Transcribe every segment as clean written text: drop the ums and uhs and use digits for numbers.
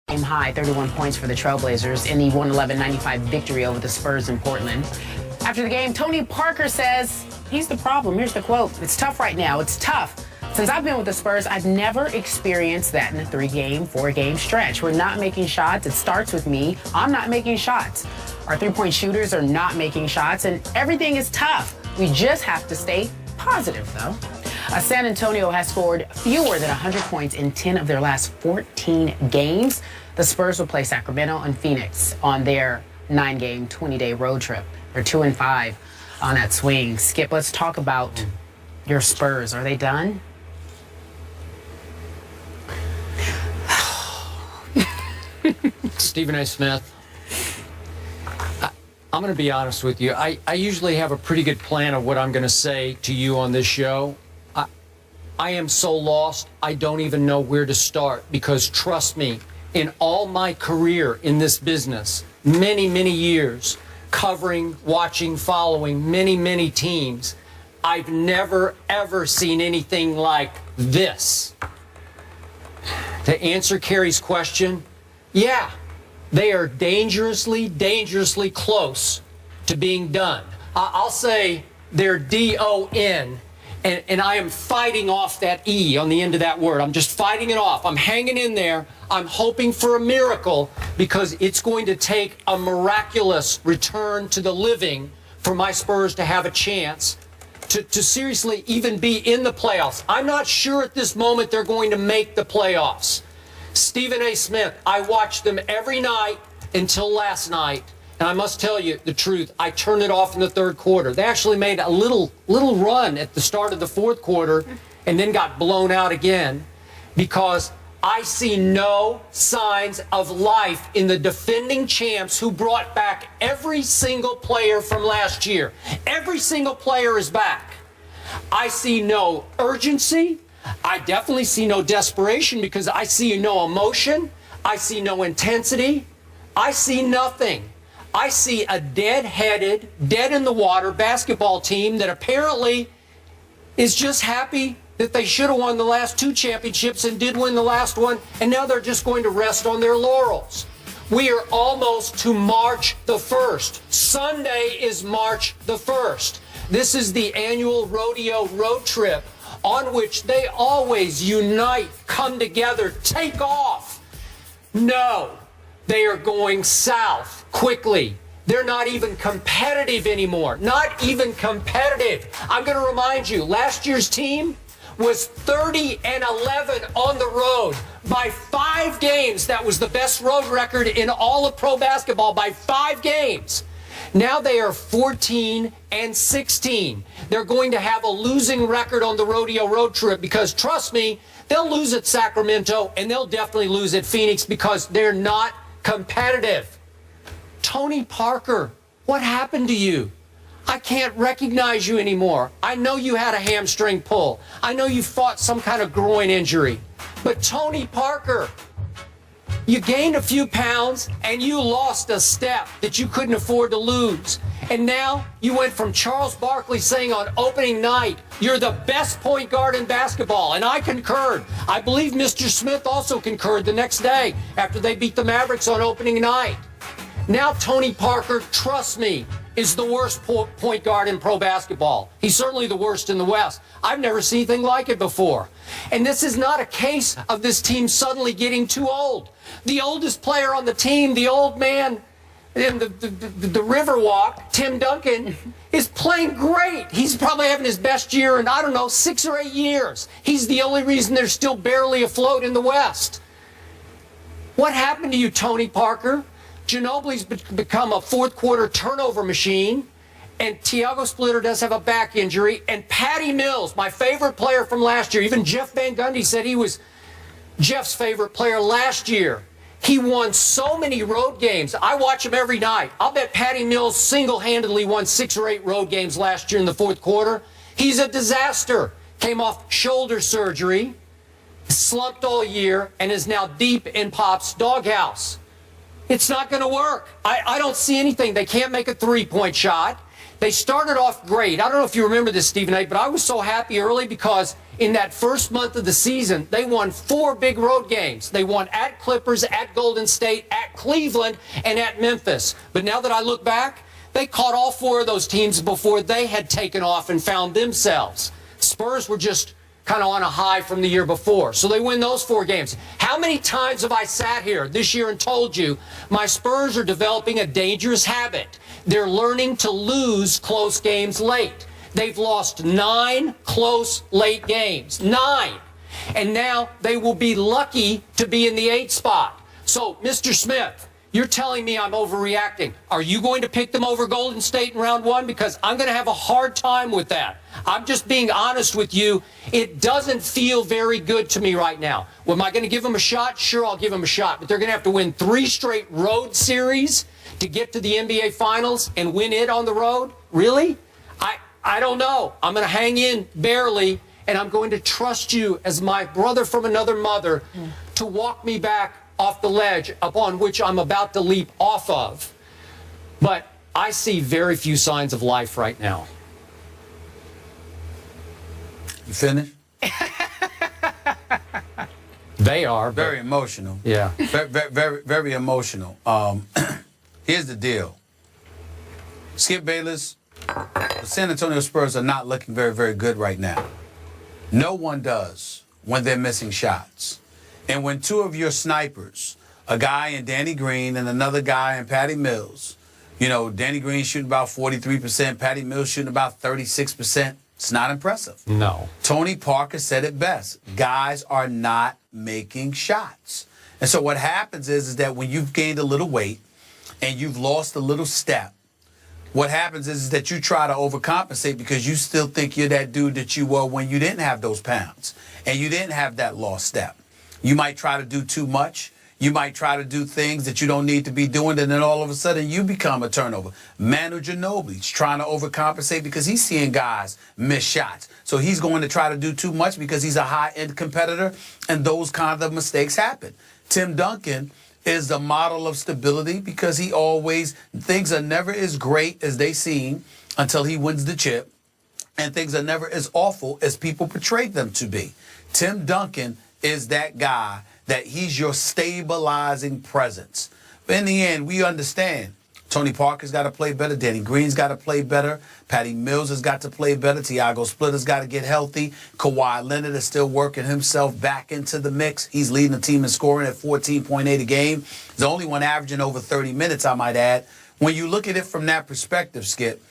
Game high, 31 points for the Trailblazers in the 111-95 victory over the Spurs in Portland. After the game, Tony Parker says he's the problem. Here's the quote. "It's tough right now. It's tough. Since I've been with the Spurs, I've never experienced that in a 3-game, 4-game stretch. We're not making shots. It starts with me. I'm not making shots. Our 3-point shooters are not making shots, and everything is tough. We just have to stay positive, though." San Antonio has scored fewer than 100 points in 10 of their last 14 games. The Spurs will play Sacramento and Phoenix on their 9-game, 20-day road trip. They're 2-5 on that swing. Skip, let's talk about your Spurs. Are they done? Stephen A. Smith, I'm going to be honest with you. I usually have a pretty good plan of what I'm going to say to you on this show. I am so lost, I don't even know where to start, because trust me, in all my career in this business, many, many years, covering, watching, following many, many teams, I've never, ever seen anything like this. To answer Carrie's question, yeah, they are dangerously, dangerously close to being done. I'll say they're D-O-N. And I am fighting off that E on the end of that word. I'm just fighting it off. I'm hanging in there. I'm hoping for a miracle, because it's going to take a miraculous return to the living for my Spurs to have a chance to seriously even be in the playoffs. I'm not sure at this moment they're going to make the playoffs. Stephen A. Smith, I watched them every night until last night. And I must tell you the truth, I turned it off in the third quarter. They actually made a little run at the start of the fourth quarter and then got blown out again, because I see no signs of life in the defending champs who brought back every single player from last year. Every single player is back. I see no urgency. I definitely see no desperation, because I see no emotion. I see no intensity. I see nothing. I see a dead-headed, dead-in-the-water basketball team that apparently is just happy that they should have won the last 2 championships and did win the last one, and now they're just going to rest on their laurels. We are almost to March the 1st. Sunday is March the 1st. This is the annual rodeo road trip on which they always unite, come together, take off. No. They are going south quickly. They're not even competitive anymore. Not even competitive. I'm going to remind you, last year's team was 30-11 on the road by 5 games. That was the best road record in all of pro basketball, by 5 games. Now they are 14-16. They're going to have a losing record on the rodeo road trip, because trust me, they'll lose at Sacramento and they'll definitely lose at Phoenix, because they're not competitive. Tony Parker, what happened to you? I can't recognize you anymore. I know you had a hamstring pull. I know you fought some kind of groin injury. But Tony Parker, you gained a few pounds and you lost a step that you couldn't afford to lose. And now you went from Charles Barkley saying on opening night, you're the best point guard in basketball. And I concurred. I believe Mr. Smith also concurred the next day after they beat the Mavericks on opening night. Now Tony Parker, trust me, is the worst point guard in pro basketball. He's certainly the worst in the West. I've never seen anything like it before. And this is not a case of this team suddenly getting too old. The oldest player on the team, the old man in the Riverwalk, Tim Duncan, is playing great. He's probably having his best year in, 6 or 8 years. He's the only reason they're still barely afloat in the West. What happened to you, Tony Parker? Ginobili's become a fourth-quarter turnover machine, and Tiago Splitter does have a back injury, and Patty Mills, my favorite player from last year, even Jeff Van Gundy said he was Jeff's favorite player last year. He won so many road games. I watch him every night. I'll bet Patty Mills single-handedly won 6 or 8 road games last year in the fourth quarter. He's a disaster. Came off shoulder surgery, slumped all year, and is now deep in Pop's doghouse. It's not going to work. I don't see anything. They can't make a three-point shot. They started off great. I don't know if you remember this, Stephen A., but I was so happy early because In that first month of the season, they won 4 big road games. They won at Clippers, at Golden State, at Cleveland, and at Memphis. But now that I look back, they caught all 4 of those teams before they had taken off and found themselves. Spurs were just kind of on a high from the year before. So they win those 4 games. How many times have I sat here this year and told you my Spurs are developing a dangerous habit? They're learning to lose close games late. They've lost 9 close late games. 9. And now they will be lucky to be in the 8th spot. So, Mr. Smith, you're telling me I'm overreacting. Are you going to pick them over Golden State in round 1? Because I'm going to have a hard time with that. I'm just being honest with you. It doesn't feel very good to me right now. Well, am I going to give them a shot? Sure, I'll give them a shot. But they're going to have to win 3 straight road series to get to the NBA Finals and win it on the road? Really? I don't know. I'm going to hang in barely, and I'm going to trust you as my brother from another mother to walk me back off the ledge upon which I'm about to leap off of. But I see very few signs of life right now. You finished? They are. Very emotional. Yeah. Very emotional. Here's the deal. Skip Bayless, the San Antonio Spurs are not looking very, very good right now. No one does when they're missing shots. And when 2 of your snipers, a guy in Danny Green and another guy in Patty Mills, you know, Danny Green shooting about 43%, Patty Mills shooting about 36%, it's not impressive. No. Tony Parker said it best. Guys are not making shots. And so what happens is that when you've gained a little weight and you've lost a little step, what happens is that you try to overcompensate because you still think you're that dude that you were when you didn't have those pounds and you didn't have that lost step. You might try to do too much. You might try to do things that you don't need to be doing, and then all of a sudden you become a turnover. Manu Ginobili's trying to overcompensate because he's seeing guys miss shots. So he's going to try to do too much because he's a high-end competitor, and those kind of mistakes happen. Tim Duncan is the model of stability because things are never as great as they seem until he wins the chip, and things are never as awful as people portray them to be. Tim Duncan is that guy that he's your stabilizing presence. But in the end, we understand Tony Parker's got to play better. Danny Green's got to play better. Patty Mills has got to play better. Tiago Splitter's got to get healthy. Kawhi Leonard is still working himself back into the mix. He's leading the team in scoring at 14.8 a game. He's the only one averaging over 30 minutes, I might add. When you look at it from that perspective, Skip,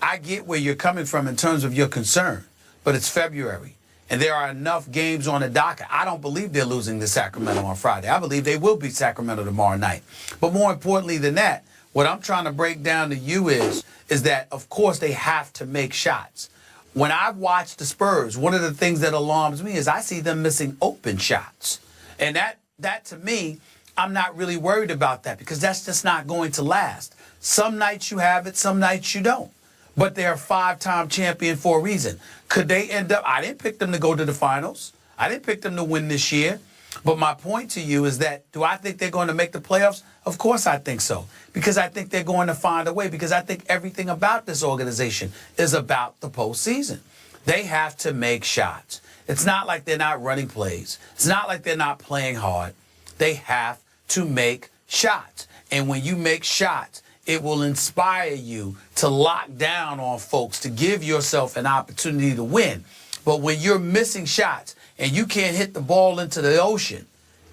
I get where you're coming from in terms of your concern, but it's February. And there are enough games on the docket. I don't believe they're losing to Sacramento on Friday. I believe they will beat Sacramento tomorrow night. But more importantly than that, what I'm trying to break down to you is that, of course, they have to make shots. When I've watched the Spurs, one of the things that alarms me is I see them missing open shots. And that to me, I'm not really worried about that because that's just not going to last. Some nights you have it, some nights you don't. But they're a 5-time champion for a reason. Could they end up? I didn't pick them to go to the finals. I didn't pick them to win this year. But my point to you is that, do I think they're going to make the playoffs? Of course I think so. Because I think they're going to find a way. Because I think everything about this organization is about the postseason. They have to make shots. It's not like they're not running plays. It's not like they're not playing hard. They have to make shots. And when you make shots, it will inspire you to lock down on folks, to give yourself an opportunity to win. But when you're missing shots and you can't hit the ball into the ocean,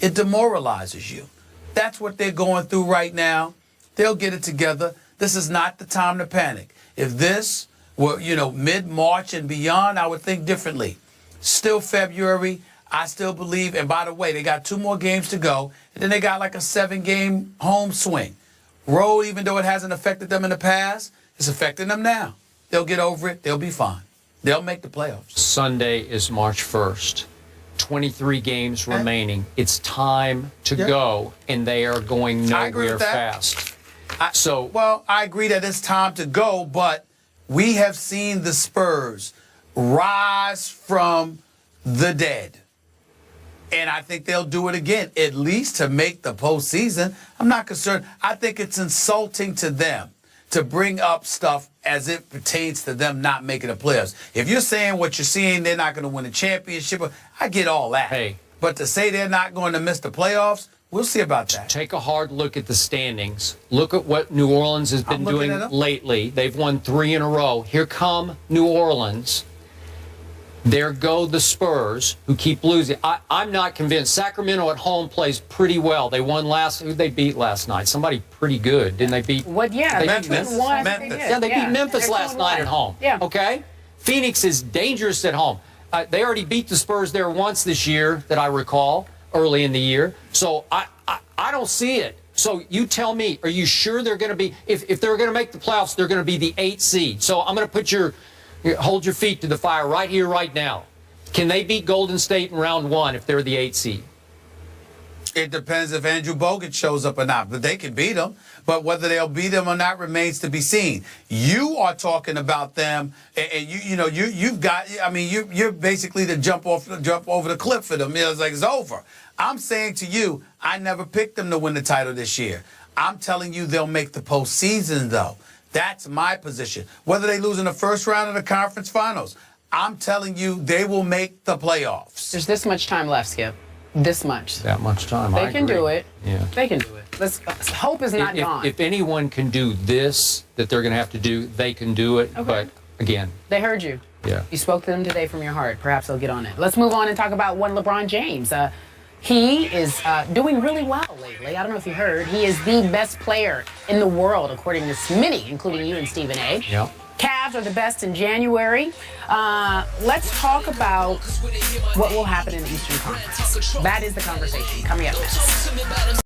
it demoralizes you. That's what they're going through right now. They'll get it together. This is not the time to panic. If this were, mid-March and beyond, I would think differently. Still February. I still believe, and by the way, they got 2 more games to go, and then they got like a 7-game home swing. Road, even though it hasn't affected them in the past, it's affecting them now. They'll get over it. They'll be fine. They'll make the playoffs. Sunday is March 1st. 23 games remaining. It's time to go, and they are going nowhere fast. I agree that it's time to go, but we have seen the Spurs rise from the dead. And I think they'll do it again, at least to make the postseason. I'm not concerned. I think it's insulting to them to bring up stuff as it pertains to them not making the playoffs. If you're saying what you're seeing, they're not going to win a championship, I get all that. Hey. But to say they're not going to miss the playoffs, we'll see about that. Take a hard look at the standings. Look at what New Orleans has been doing lately. They've won 3 in a row. Here come New Orleans. There go the Spurs, who keep losing. I'm not convinced. Sacramento at home plays pretty well. They won who they beat last night? Somebody pretty good. Didn't they beat? What? Yeah, Memphis. Yeah, they beat Memphis last night at home. Yeah. Okay? Phoenix is dangerous at home. They already beat the Spurs there once this year, that I recall, early in the year. So I don't see it. So you tell me, are you sure they're going to be, if they're going to make the playoffs, they're going to be the 8th seed. So I'm going to hold your feet to the fire right here, right now. Can they beat Golden State in round 1 if they're the 8th seed? It depends if Andrew Bogut shows up or not, but they can beat them. But whether they'll beat them or not remains to be seen. You are talking about them, and you've got. I mean, you're basically to jump over the cliff for them. It's like it's over. I'm saying to you, I never picked them to win the title this year. I'm telling you, they'll make the postseason though. That's my position. Whether they lose in the first round of the conference finals, I'm telling you, they will make the playoffs. There's this much time left, Skip. This much. That much time. They can do it. Yeah. They can do it. Hope is not gone. If anyone can do this that they're going to have to do, they can do it. Okay. But again, they heard you. Yeah. You spoke to them today from your heart. Perhaps they'll get on it. Let's move on and talk about one LeBron James. He is doing really well lately. I don't know if you heard. He is the best player in the world, according to Smitty, including you and Stephen A. Yeah. Cavs are the best in January. Let's talk about what will happen in the Eastern Conference. That is the conversation coming up next.